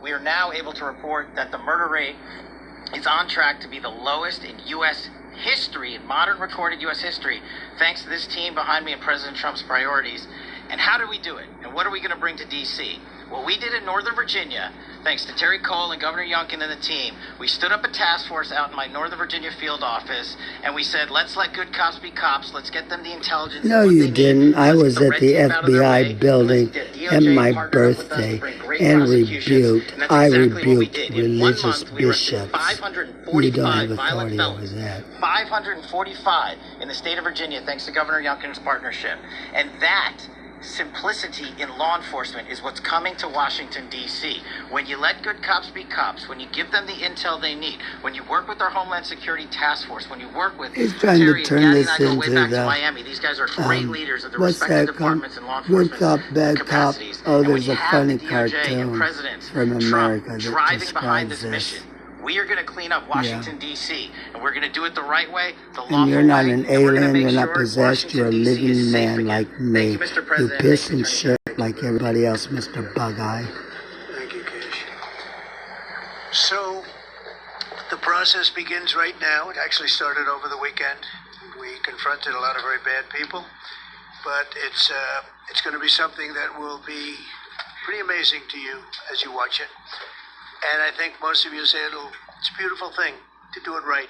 we are now able to report that the murder rate is on track to be the lowest in U.S. history, in modern recorded U.S. history, thanks to this team behind me and President Trump's priorities. And how do we do it? And what are we going to bring to D.C.? Well, we did in Northern Virginia, thanks to Terry Cole and Governor Youngkin and the team. We stood up a task force out in my Northern Virginia field office, and we said, let's let good cops be cops. Let's get them the intelligence. No, you didn't. I was at the FBI building at my birthday and rebuked. I rebuked religious bishops. You don't have authority over that. 545 in the state of Virginia, thanks to Governor Youngkin's partnership. And that simplicity in law enforcement is what's coming to Washington, D.C. When you let good cops be cops, when you give them the intel they need, when you work with our Homeland Security Task Force, when you work with He's trying Terry to turn and this Gaddy and I go way into back the, to Miami. These guys are great leaders of the what's respective that departments and law enforcement good cop, bad cop. capacities. Oh, And when there's you a have funny the DOJ and cartoon President from America Trump that driving behind describes this this. mission, we are going to clean up Washington, D.C., and we're going to do it the right way, the lawful And you're not way, an and we're gonna alien, make you're not sure possessed, you're a Washington, D.C. is living safe man again. like Thank me. you, Mr. You President. piss Thank you, and Attorney shit General. like everybody else, Mr. Bug-Eye. Thank you, Kish. So, the process begins right now. It actually started over the weekend. We confronted a lot of very bad people, but it's going to be something that will be pretty amazing to you as you watch it. And I think most of you say it's a beautiful thing to do it right.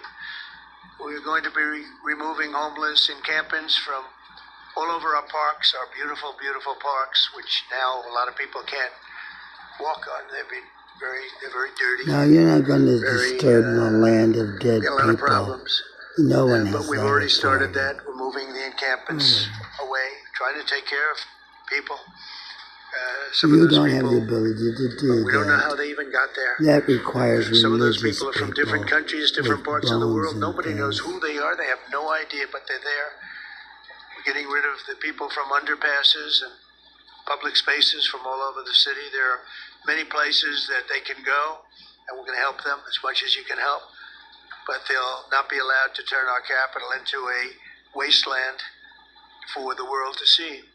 We're going to be removing homeless encampments from all over our parks, our beautiful, beautiful parks, which now a lot of people can't walk on. They're very dirty. No, you're not going to disturb the land of dead a lot of people. problems. No one has But we've that already started authority. that. We're moving the encampments away, trying to take care of people. Some You of those don't people, have the ability to do we don't know that. how they even got there. That requires Some of those religious people are from different people countries, different with parts of the bones world. and Nobody knows things. who they are. They have no idea, but they're there. We're getting rid of the people from underpasses and public spaces from all over the city. There are many places that they can go, and we're going to help them as much as you can help. But they'll not be allowed to turn our capital into a wasteland for the world to see.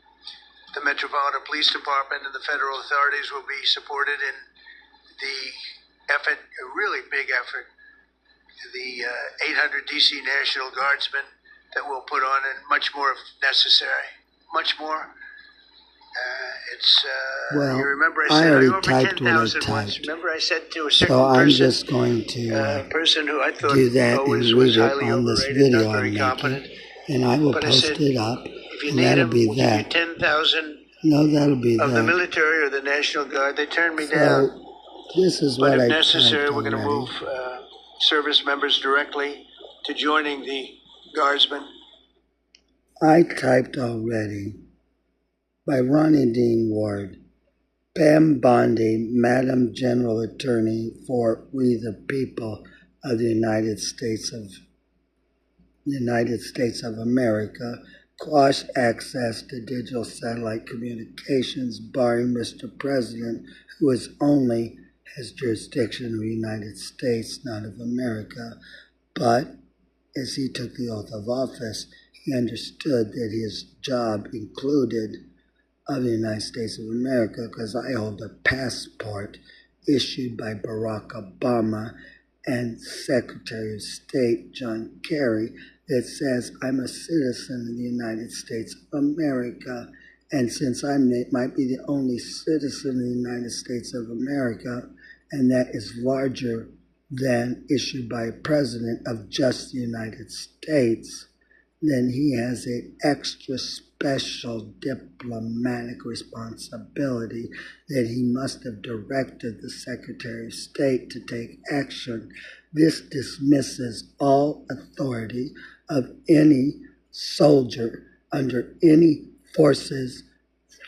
The Metropolitan Police Department and the federal authorities will be supported in the effort, a really big effort, the 800 DC National Guardsmen that we'll put on, and much more if necessary. Much more. Well, you remember I I said already over typed what I 10,000 once. typed. Remember I said to a certain So I'm person, just going to person who I thought do that and always read was it highly on this overrated, video not very I'm competent. making. And I will But I post said, it up, if you and need that'll them, be we'll give you that. 10,000 No, that'll be of the that. military or the National Guard. They turned me down. So this is But what I if typed necessary, we're going to already. move service members directly to joining the Guardsmen. I typed already by Ronnie Dean Ward. Pam Bondi, Madam General Attorney for We the People of the United States of America, quash access to digital satellite communications, barring Mr. President, who is only has jurisdiction of the United States, not of America. But as he took the oath of office, he understood that his job included of the United States of America, because I hold a passport issued by Barack Obama and Secretary of State John Kerry that says I'm a citizen of the United States of America. And since I might be the only citizen of the United States of America, and that is larger than issued by a president of just the United States, then he has an extra special diplomatic responsibility that he must have directed the Secretary of State to take action. This dismisses all authority of any soldier under any forces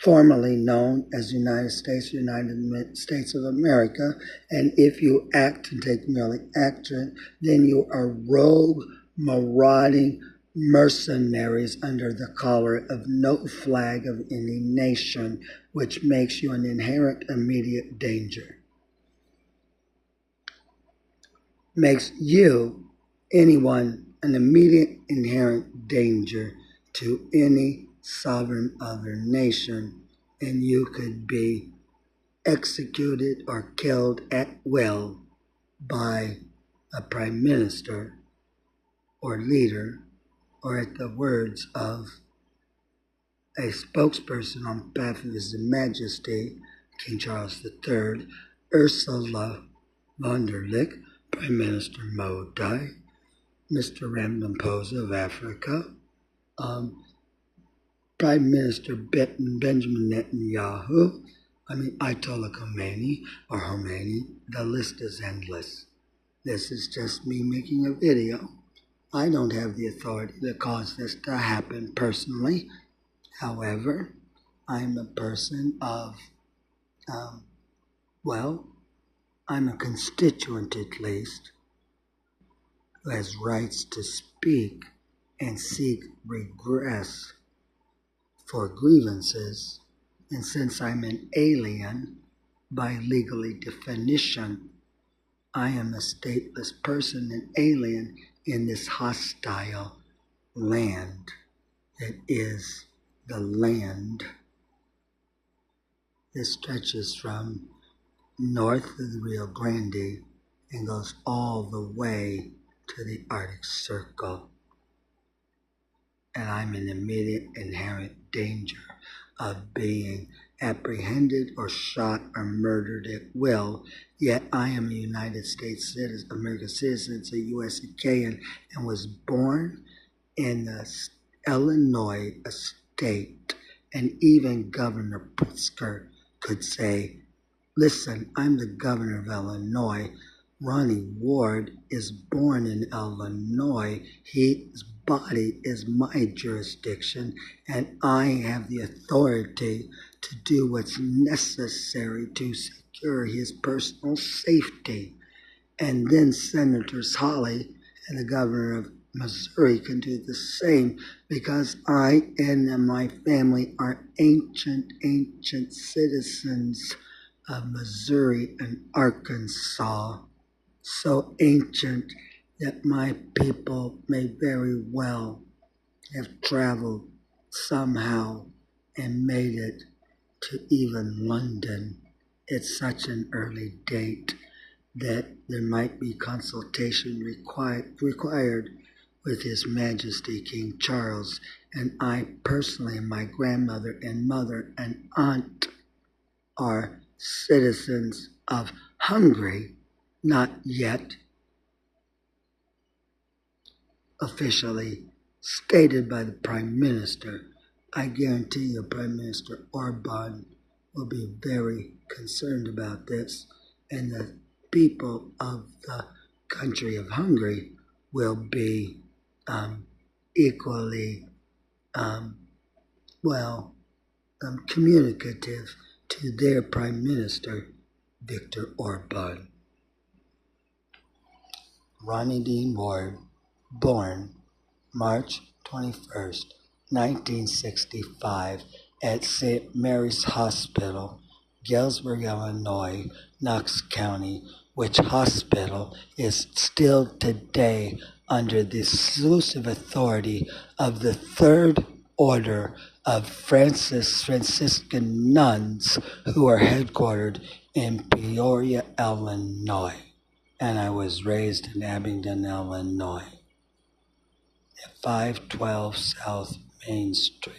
formerly known as United States of America, and if you act and take merely action, then you are rogue, marauding mercenaries under the collar of no flag of any nation, which makes you an inherent immediate danger. Makes you, anyone, an immediate inherent danger to any sovereign other nation, and you could be executed or killed at will by a prime minister or leader, or at the words of a spokesperson on behalf of His Majesty, King Charles III, Ursula von der Leyen, Prime Minister Modi, Mr. Ramaphosa of Africa, Prime Minister Benjamin Netanyahu, Ayatollah Khomeini or Khomeini. The list is endless. This is just me making a video. I don't have the authority to cause this to happen personally. However, I'm a person of, I'm a constituent at least, who has rights to speak and seek redress for grievances. And since I'm an alien, by legally definition, I am a stateless person, an alien in this hostile land that is the land that stretches from north of the Rio Grande and goes all the way to the Arctic Circle. And I'm in immediate inherent danger of being apprehended or shot or murdered at will, yet I am a United States citizen, American citizen, a USCAN, and was born in Illinois, a state, and even Governor Pritzker could say, listen, I'm the governor of Illinois. Ronnie Ward is born in Illinois. His body is my jurisdiction, and I have the authority to do what's necessary to secure his personal safety. And then Senators Hawley and the governor of Missouri can do the same, because I and my family are ancient citizens of Missouri and Arkansas. So ancient that my people may very well have traveled somehow and made it to even London at such an early date that there might be consultation required with His Majesty King Charles. And I personally, and my grandmother and mother and aunt are citizens of Hungary, not yet officially stated by the Prime Minister. I guarantee you Prime Minister Orban will be very concerned about this, and the people of the country of Hungary will be equally communicative to their Prime Minister, Viktor Orban. Ronnie Dean Ward, born March 21st, 1965, at St. Mary's Hospital, Galesburg, Illinois, Knox County, which hospital is still today under the exclusive authority of the Third Order of Franciscan nuns, who are headquartered in Peoria, Illinois. And I was raised in Abingdon, Illinois, at 512 South Main Street.